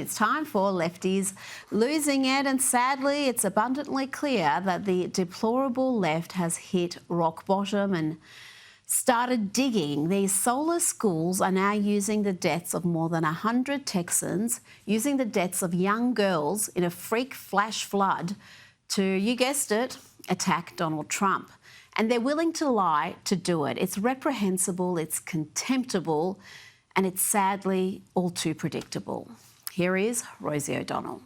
It's time for Lefties Losing It, and sadly it's abundantly clear that the deplorable left has hit rock bottom and started digging. These soulless schools are now using the deaths of more than 100 Texans, using the deaths of young girls in a freak flash flood to, you guessed it, attack Donald Trump. And they're willing to lie to do it. It's reprehensible, it's contemptible, and it's sadly all too predictable. Here is Rosie O'Donnell.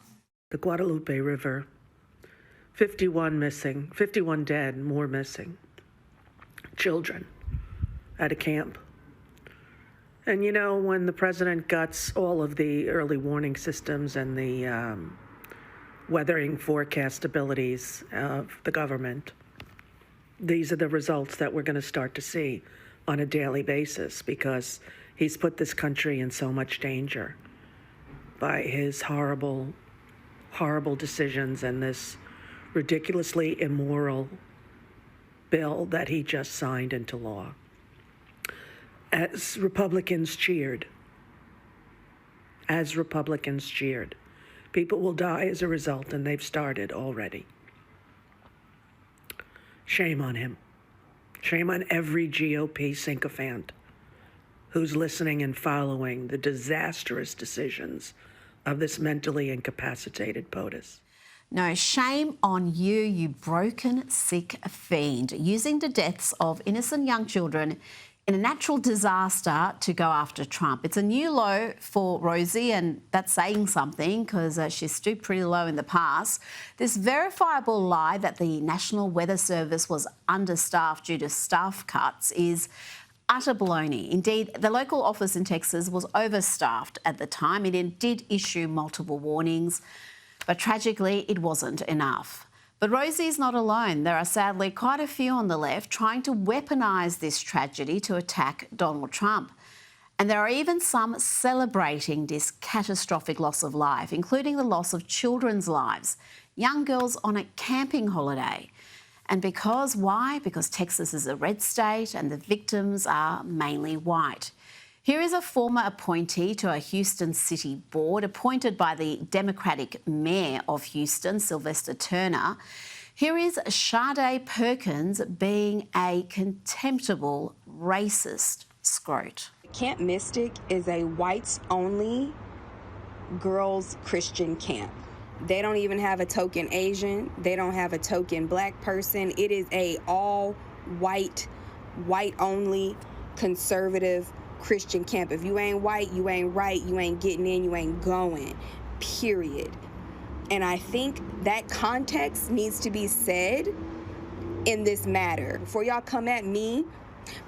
The Guadalupe River, 51 missing, 51 dead, more missing. Children at a camp. And you know, when the president guts all of the early warning systems and the weathering forecast abilities of the government, these are the results that we're going to start to see on a daily basis, because he's put this country in so much danger by his horrible, horrible decisions and this ridiculously immoral bill that he just signed into law. As Republicans cheered, people will die as a result, and they've started already. Shame on him. Shame on every GOP sycophant who's listening and following the disastrous decisions of this mentally incapacitated POTUS. No, shame on you, you broken, sick fiend, using the deaths of innocent young children in a natural disaster to go after Trump. It's a new low for Rosie, and that's saying something, because she's stooped pretty low in the past. This verifiable lie that the National Weather Service was understaffed due to staff cuts is utter baloney. Indeed, the local office in Texas was overstaffed at the time. It did issue multiple warnings, but tragically it wasn't enough. But Rosie's not alone. There are sadly quite a few on the left trying to weaponise this tragedy to attack Donald Trump. And there are even some celebrating this catastrophic loss of life, including the loss of children's lives, young girls on a camping holiday. And why? Because Texas is a red state and the victims are mainly white. Here is a former appointee to a Houston City Board, appointed by the Democratic Mayor of Houston, Sylvester Turner. Here is Sade Perkins being a contemptible, racist scrote. Camp Mystic is a whites-only girls' Christian camp. They don't even have a token Asian. They don't have a token black person. It is a all-white, white-only, conservative Christian camp. If you ain't white, you ain't right, you ain't getting in, you ain't going, period. And I think that context needs to be said in this matter. Before y'all come at me,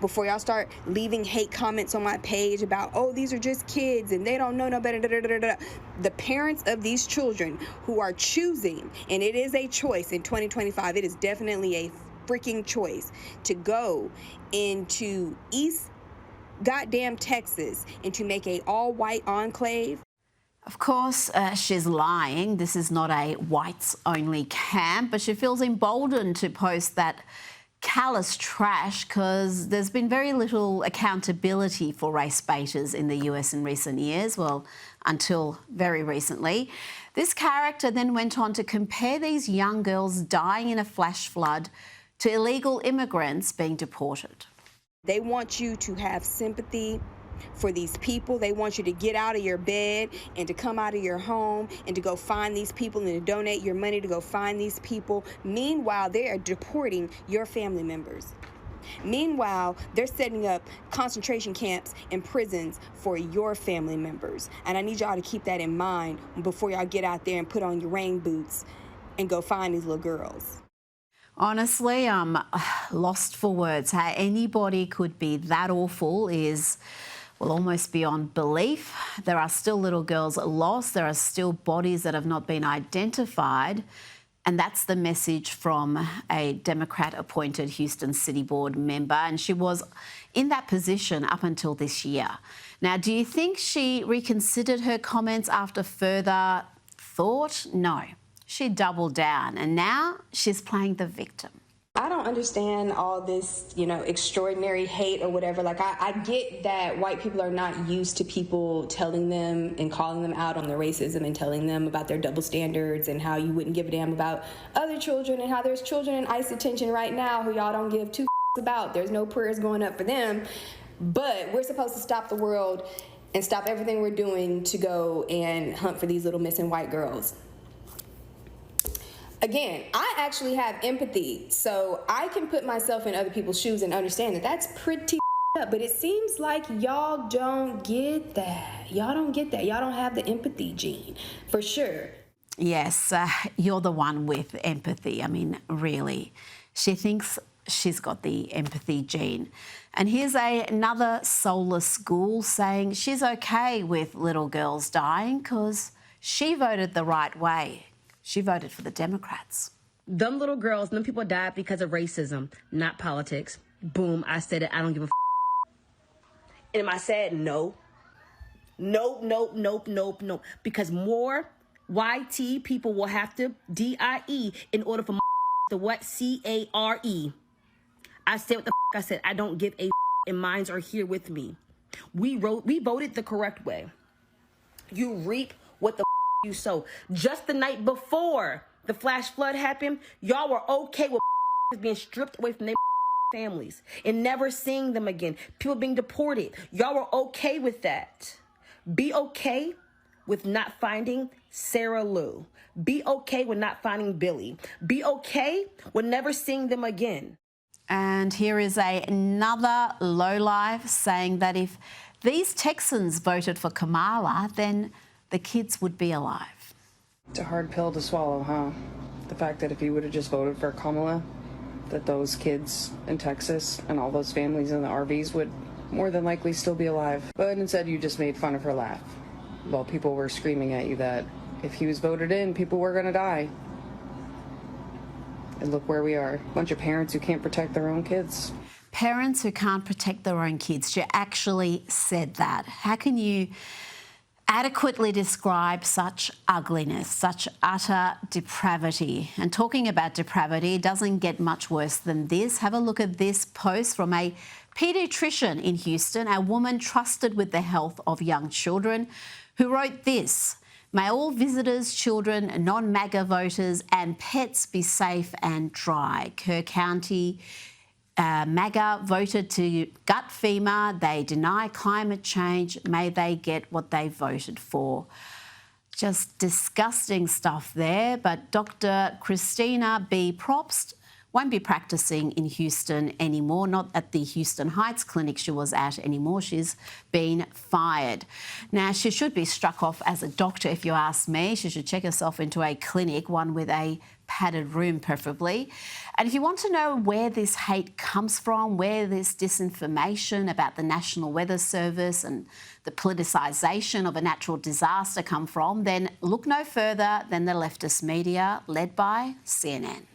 before y'all start leaving hate comments on my page about, oh, these are just kids and they don't know no better, the parents of these children who are choosing, and it is a choice in 2025, it is definitely a freaking choice to go into East goddamn Texas and to make a all-white enclave. Of course, she's lying. This is not a whites-only camp, but she feels emboldened to post that callous trash because there's been very little accountability for race baiters in the US in recent years, well, until very recently. This character then went on to compare these young girls dying in a flash flood to illegal immigrants being deported. They want you to have sympathy for these people. They want you to get out of your bed and to come out of your home and to go find these people and to donate your money to go find these people. Meanwhile, they are deporting your family members. Meanwhile, they're setting up concentration camps and prisons for your family members. And I need y'all to keep that in mind before y'all get out there and put on your rain boots and go find these little girls. Honestly, I'm lost for words. How anybody could be that awful is, well, almost beyond belief. There are still little girls lost. There are still bodies that have not been identified. And that's the message from a Democrat-appointed Houston City Board member. And she was in that position up until this year. Now, do you think she reconsidered her comments after further thought? No. She doubled down, and now she's playing the victim. I don't understand all this, extraordinary hate or whatever. Like, I get that white people are not used to people telling them and calling them out on their racism and telling them about their double standards and how you wouldn't give a damn about other children and how there's children in ICE detention right now who y'all don't give two about. There's no prayers going up for them. But we're supposed to stop the world and stop everything we're doing to go and hunt for these little missing white girls. Again, I actually have empathy, so I can put myself in other people's shoes and understand that that's pretty up, but it seems like y'all don't get that. Y'all don't get that. Y'all don't have the empathy gene, for sure. Yes, you're the one with empathy. I mean, really. She thinks she's got the empathy gene. And here's another soulless school saying she's okay with little girls dying because she voted the right way. She voted for the Democrats. Them little girls, them people died because of racism, not politics. Boom, I said it. I don't give a And I said no. Nope. Because more YT people will have to DIE in order for the what? CARE. I said what the I said. I don't give a and minds are here with me. We voted the correct way. You reap what the you sow. Just the night before the flash flood happened, y'all were okay with being stripped away from their families and never seeing them again. People being deported. Y'all were okay with that. Be okay with not finding Sarah Lou. Be okay with not finding Billy. Be okay with never seeing them again. And here is another lowlife saying that if these Texans voted for Kamala, then the kids would be alive. It's a hard pill to swallow, huh? The fact that if you would have just voted for Kamala, that those kids in Texas and all those families in the RVs would more than likely still be alive. But instead you just made fun of her laugh while people were screaming at you that if he was voted in, people were going to die. And look where we are. A bunch of parents who can't protect their own kids. Parents who can't protect their own kids. She actually said that. How can you adequately describe such ugliness, such utter depravity? And talking about depravity, it doesn't get much worse than this. Have a look at this post from a paediatrician in Houston, a woman trusted with the health of young children, who wrote this: "May all visitors, children, non-MAGA voters and pets be safe and dry. Kerr County MAGA voted to gut FEMA. They deny climate change. May they get what they voted for." Just disgusting stuff there. But Dr. Christina B. Probst won't be practicing in Houston anymore, not at the Houston Heights clinic she was at anymore. She's been fired. Now, she should be struck off as a doctor, if you ask me. She should check herself into a clinic, one with a padded room preferably. And if you want to know where this hate comes from, where this disinformation about the National Weather Service and the politicisation of a natural disaster come from, then look no further than the leftist media led by CNN.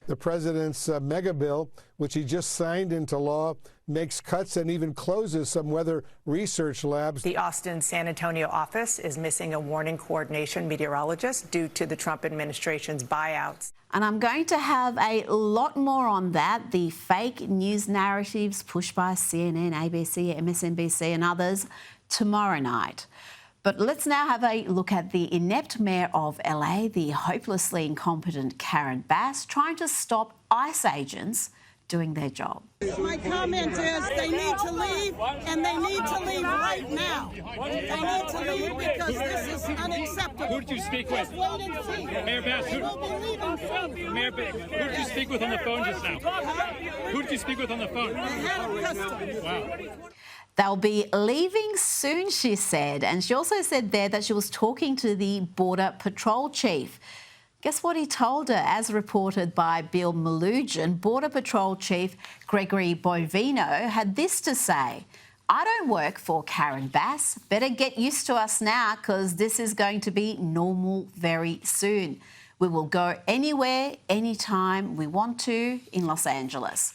The president's mega bill, which he just signed into law, makes cuts and even closes some weather research labs. The Austin San Antonio office is missing a warning coordination meteorologist due to the Trump administration's buyouts. And I'm going to have a lot more on that, the fake news narratives pushed by CNN, ABC, MSNBC and others tomorrow night. But let's now have a look at the inept mayor of LA, the hopelessly incompetent Karen Bass, trying to stop ICE agents doing their job. My comment is they need to leave, and they need to leave right now. They need to leave because this is unacceptable. Who did you speak with? Just wait and see. Mayor Bass, They will be leaving soon. Mayor Bass, who did you speak with on the phone just now? Who did you speak with on the phone? The head of customs. Wow. They'll be leaving soon, she said. And she also said there that she was talking to the Border Patrol chief. Guess what he told her? As reported by Bill Malugin, Border Patrol Chief Gregory Bovino had this to say: "I don't work for Karen Bass. Better get used to us now because this is going to be normal very soon. We will go anywhere, anytime we want to in Los Angeles."